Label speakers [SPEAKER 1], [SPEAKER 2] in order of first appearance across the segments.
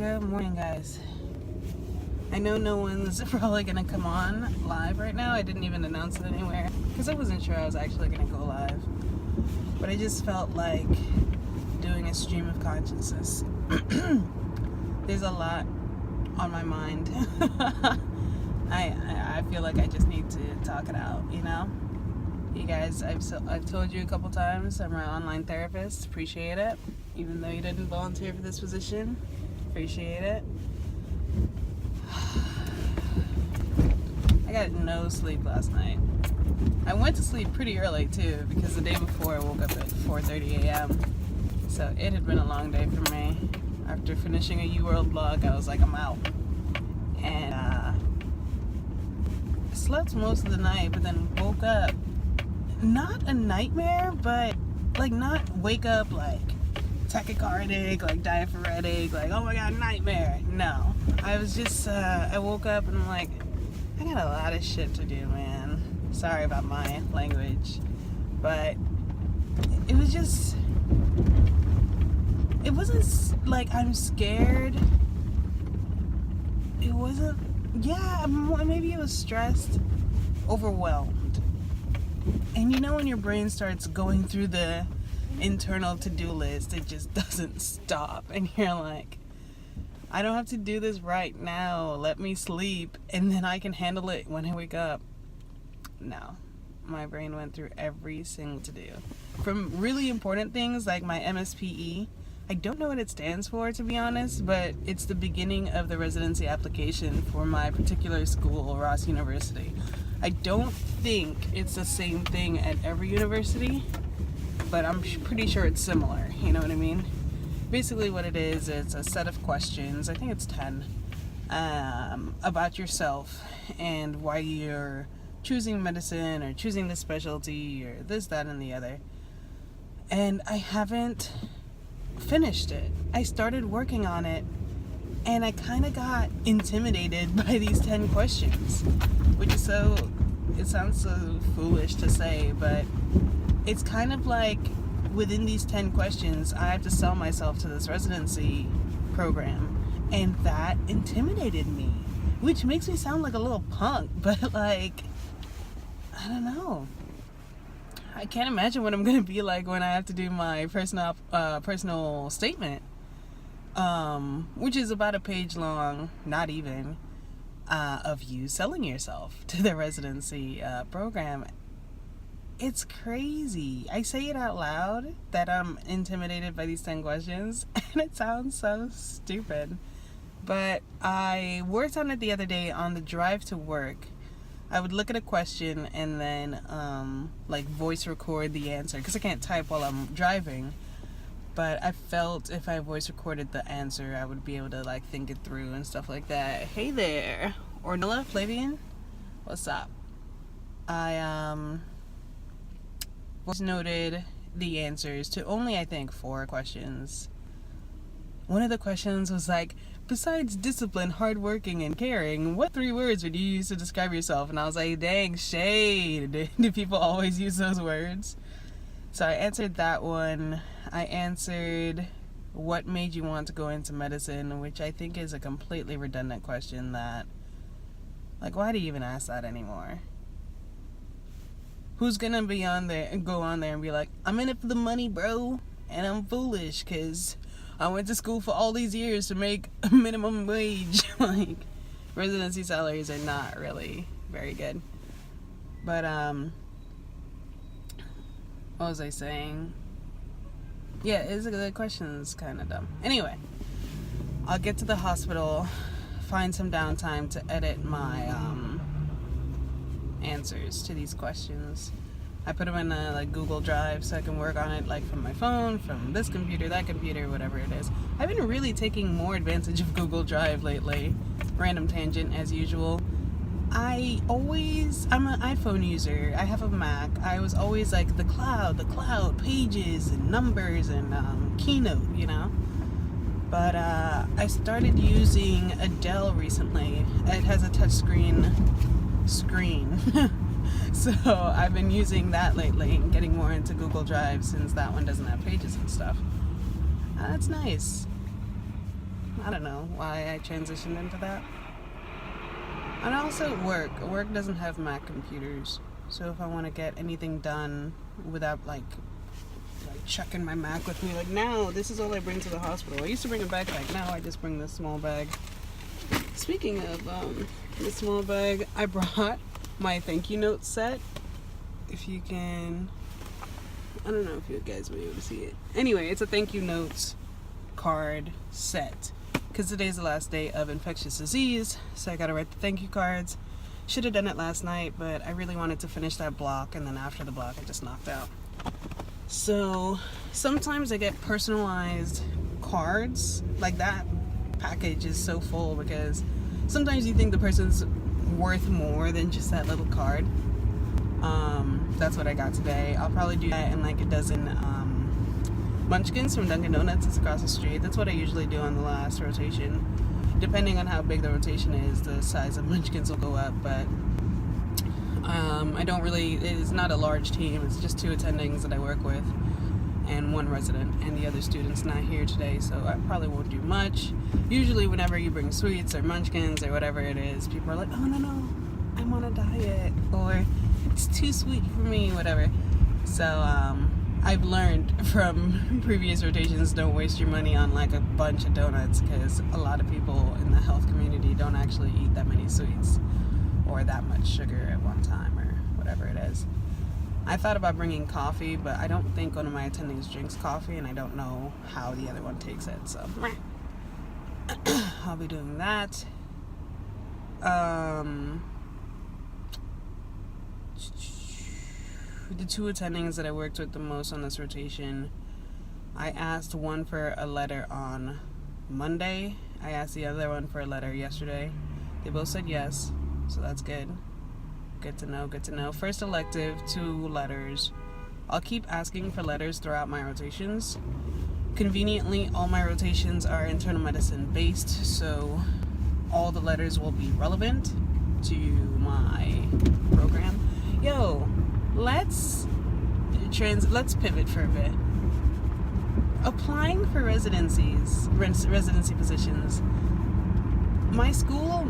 [SPEAKER 1] Good morning, guys. I know no one's probably gonna come on live right now. I didn't even announce it anywhere because I wasn't sure I was actually gonna go live. But I just felt like doing a stream of consciousness. There's a lot on my mind. I feel like I just need to talk it out, you know? You guys, I've told you a couple times, I'm an online therapist. Appreciate it. Even though you didn't volunteer for this position, appreciate it. I got no sleep last night. I went to sleep pretty early too, because the day before I woke up at 4:30 a.m. So it had been a long day for me. After finishing a UWorld blog, I was like, I'm out. And I slept most of the night, but then woke up. Not a nightmare, but like not wake up like tachycardic, like diaphoretic, like oh my god, nightmare. No, I was just I woke up and I'm like, I got a lot of shit to do, man. Sorry about my language, but it was just, it wasn't like I'm scared. It wasn't, yeah, maybe it was stressed, overwhelmed. And you know when your brain starts going through the internal to-do list, it just doesn't stop. And you're like, I don't have to do this right now. Let me sleep and then I can handle it when I wake up. No. My brain went through every single to-do. From really important things like my MSPE. I don't know what it stands for, to be honest, but it's the beginning of the residency application for my particular school, Ross University. I don't think it's the same thing at every university, but I'm pretty sure it's similar, you know what I mean? Basically what it is, it's a set of questions, I think it's 10, about yourself and why you're choosing medicine or choosing this specialty or this, that, and the other. And I haven't finished it. I started working on it and I kind of got intimidated by these 10 questions, which is so, it sounds so foolish to say, but it's kind of like within these 10 questions, I have to sell myself to this residency program, and that intimidated me, which makes me sound like a little punk, but like, I don't know. I can't imagine what I'm gonna be like when I have to do my personal statement, which is about a page long, not even, of you selling yourself to the residency program. It's crazy. I say it out loud that I'm intimidated by these 10 questions, and it sounds so stupid. But I worked on it the other day on the drive to work. I would look at a question and then like voice record the answer, because I can't type while I'm driving. But I felt if I voice recorded the answer, I would be able to like think it through and stuff like that. Hey there, Ornella, Flavian, what's up? I voice noted the answers to only, I think, 4 questions. One of the questions was like, besides discipline, hardworking, and caring, what 3 words would you use to describe yourself? And I was like, dang, shade. Do people always use those words? So I answered that one. I answered, what made you want to go into medicine? Which I think is a completely redundant question that, like, why do you even ask that anymore? Who's gonna be on there and go on there and be like, I'm in it for the money, bro, and I'm foolish because I went to school for all these years to make a minimum wage. Like, residency salaries are not really very good. But what was I saying? Yeah, the question's kind of dumb. Anyway, I'll get to the hospital, find some downtime to edit my answers to these questions. I put them in a like Google Drive so I can work on it like from my phone, from this computer, that computer, whatever it is. I've been really taking more advantage of Google Drive lately. Random tangent as usual. I'm an iPhone user. I have a Mac. I was always like the cloud, pages and numbers and Keynote, you know. But I started using Adele recently. It has a touchscreen screen. So I've been using that lately and getting more into Google Drive since that one doesn't have pages and stuff. That's nice. I don't know why I transitioned into that. And also work doesn't have Mac computers, so if I want to get anything done without like chucking my Mac with me, like now this is all I bring to the hospital. I used to bring a backpack, now I just bring this small bag. Speaking of the small bag, I brought my thank you note set. If you can, I don't know if you guys will be able to see it. Anyway, it's a thank you notes card set, because today's the last day of infectious disease, so I gotta write the thank you cards. Should have done it last night, but I really wanted to finish that block, and then after the block I just knocked out. So sometimes I get personalized cards. Like that package is so full because sometimes you think the person's worth more than just that little card. That's what I got today. I'll probably do that in like a dozen Munchkins from Dunkin' Donuts. It's across the street. That's what I usually do on the last rotation. Depending on how big the rotation is, the size of Munchkins will go up, but I don't really, it's not a large team. It's just 2 attendings that I work with and 1 resident, and the other student's not here today, so I probably won't do much. Usually whenever you bring sweets or Munchkins or whatever it is, people are like, oh no, I'm on a diet, or it's too sweet for me, whatever. So I've learned from previous rotations, don't waste your money on like a bunch of donuts, because a lot of people in the health community don't actually eat that many sweets or that much sugar at one time or whatever it is. I thought about bringing coffee, but I don't think one of my attendings drinks coffee, and I don't know how the other one takes it, so I'll be doing that. The 2 attendings that I worked with the most on this rotation, I asked one for a letter on Monday. I asked the other one for a letter yesterday. They both said yes, so that's good. Good to know, good to know. First elective, 2 letters. I'll keep asking for letters throughout my rotations. Conveniently, all my rotations are internal medicine based, so all the letters will be relevant to my program. Yo, let's pivot for a bit. Applying for residency positions. My school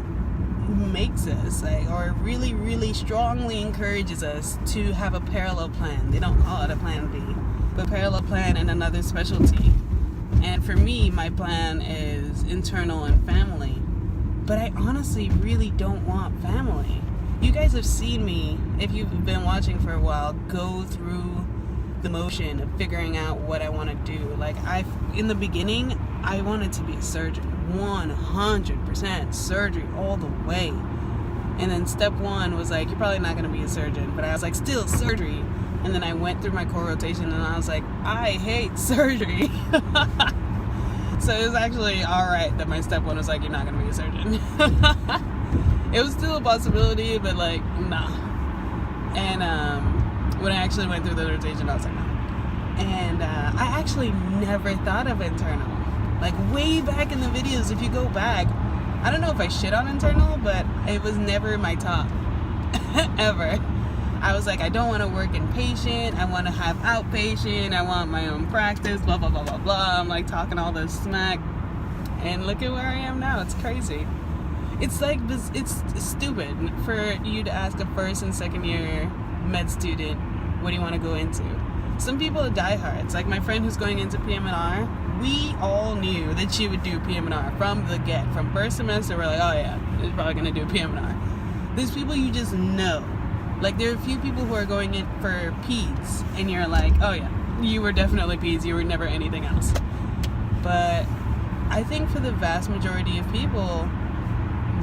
[SPEAKER 1] makes us, or really strongly encourages us to have a parallel plan. They don't call it a plan B, but parallel plan in another specialty. And for me, my plan is internal and family. But I honestly really don't want family. You guys have seen me, if you've been watching for a while, go through the motion of figuring out what I want to do. Like, in the beginning, I wanted to be a surgeon. 100% surgery all the way. And then step 1 was like, you're probably not going to be a surgeon. But I was like, still surgery. And then I went through my core rotation and I was like, I hate surgery. So it was actually alright that my step 1 was like, you're not going to be a surgeon. It was still a possibility, but like, nah. And when I actually went through the rotation, I was like, no. And I actually never thought of internal. Like, way back in the videos, if you go back, I don't know if I shit on internal, but it was never my top. Ever. I was like, I don't want to work inpatient, I want to have outpatient, I want my own practice, blah, blah, blah, blah, blah. I'm like talking all this smack. And look at where I am now. It's crazy. It's like, it's stupid for you to ask a first and second year med student, what do you want to go into? Some people are diehards. Like my friend who's going into PM&R, we all knew that she would do PM&R from the get. From first semester, we're like, oh yeah, she's probably going to do PM&R. There's people you just know. Like there are a few people who are going in for peds, and you're like, oh yeah, you were definitely peds, you were never anything else. But I think for the vast majority of people,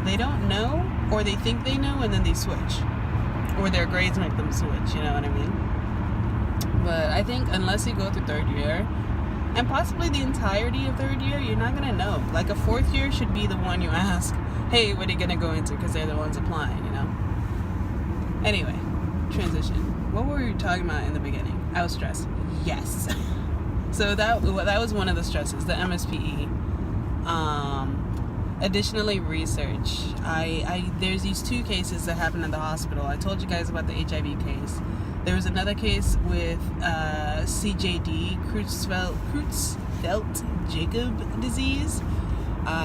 [SPEAKER 1] they don't know, or they think they know, and then they switch. Or their grades make them switch, you know what I mean? But I think unless you go through 3rd year, and possibly the entirety of 3rd year, you're not going to know. Like a 4th year should be the one you ask, hey, what are you going to go into? Because they're the ones applying, you know? Anyway, transition. What were we talking about in the beginning? I was stressed. Yes. So that was one of the stresses, the MSPE. Additionally, research. There's these 2 cases that happened in the hospital. I told you guys about the HIV case. There was another case with CJD, Creutzfeldt-Jakob disease,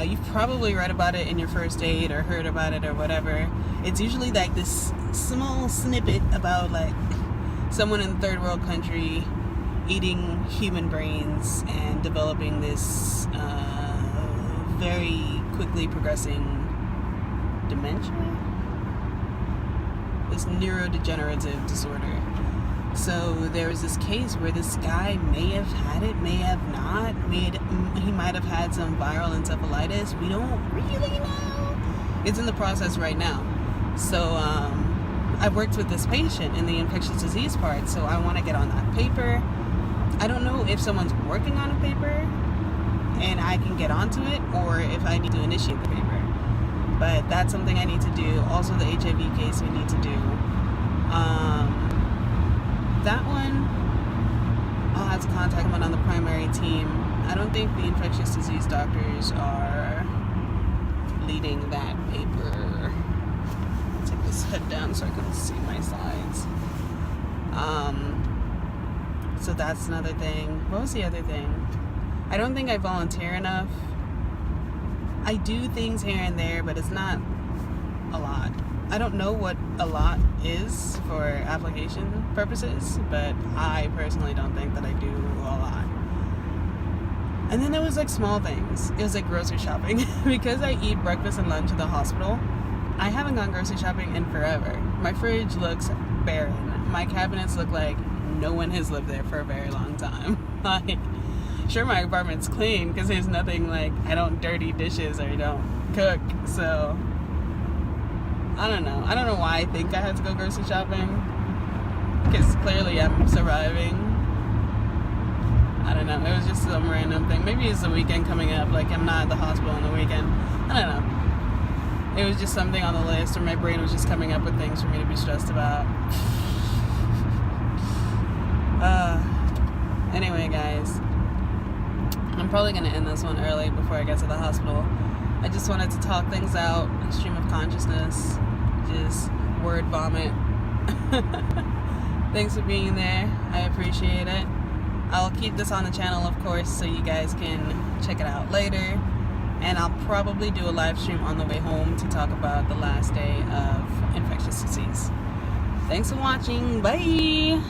[SPEAKER 1] You've probably read about it in your first aid or heard about it or whatever. It's usually like this small snippet about like someone in a third world country eating human brains and developing this very quickly progressing dementia, this neurodegenerative disorder. So there was this case where this guy may have had it, may have not. He might have had some viral encephalitis. We don't really know. It's in the process right now. So I worked with this patient in the infectious disease part, so I want to get on that paper. I don't know if someone's working on a paper and I can get onto it, or if I need to initiate the paper. But that's something I need to do. Also the HIV case we need to do. That one, I'll have to contact someone on the primary team. I don't think the infectious disease doctors are leading that paper. Take this head down so I can see my sides. So that's another thing. What was the other thing? I don't think I volunteer enough. I do things here and there, but it's not a lot. I don't know what a lot is for application purposes, but I personally don't think that I do a lot. And then it was like small things. It was like grocery shopping. Because I eat breakfast and lunch at the hospital, I haven't gone grocery shopping in forever. My fridge looks barren. My cabinets look like no one has lived there for a very long time. Like, sure, my apartment's clean because there's nothing like, I don't dirty dishes or don't cook, so I don't know. I don't know why I think I had to go grocery shopping, because clearly I'm surviving. I don't know. It was just some random thing. Maybe it's the weekend coming up. Like, I'm not at the hospital on the weekend. I don't know. It was just something on the list, or my brain was just coming up with things for me to be stressed about. Anyway, guys. I'm probably going to end this one early before I get to the hospital. I just wanted to talk things out, stream of consciousness, just word vomit. Thanks for being there. I appreciate it. I'll keep this on the channel, of course, so you guys can check it out later. And I'll probably do a live stream on the way home to talk about the last day of infectious disease. Thanks for watching. Bye!